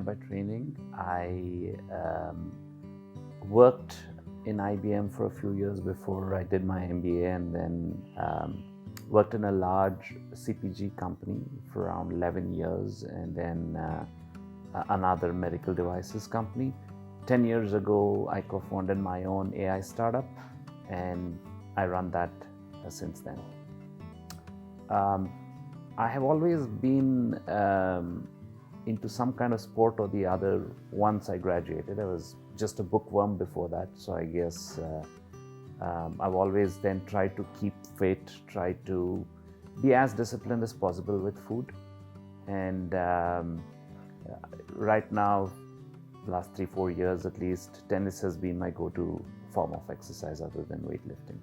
by training. I worked in IBM for a few years before I did my MBA, and then worked in a large CPG company for around 11 years, and then another medical devices company. 10 years ago, I co-founded my own AI startup, and I run that since then. I have always been into some kind of sport or the other once I graduated. I was just a bookworm before that, so I guess I've always then tried to keep fit, try to be as disciplined as possible with food. And right now, last 3-4 years at least, tennis has been my go-to form of exercise other than weightlifting.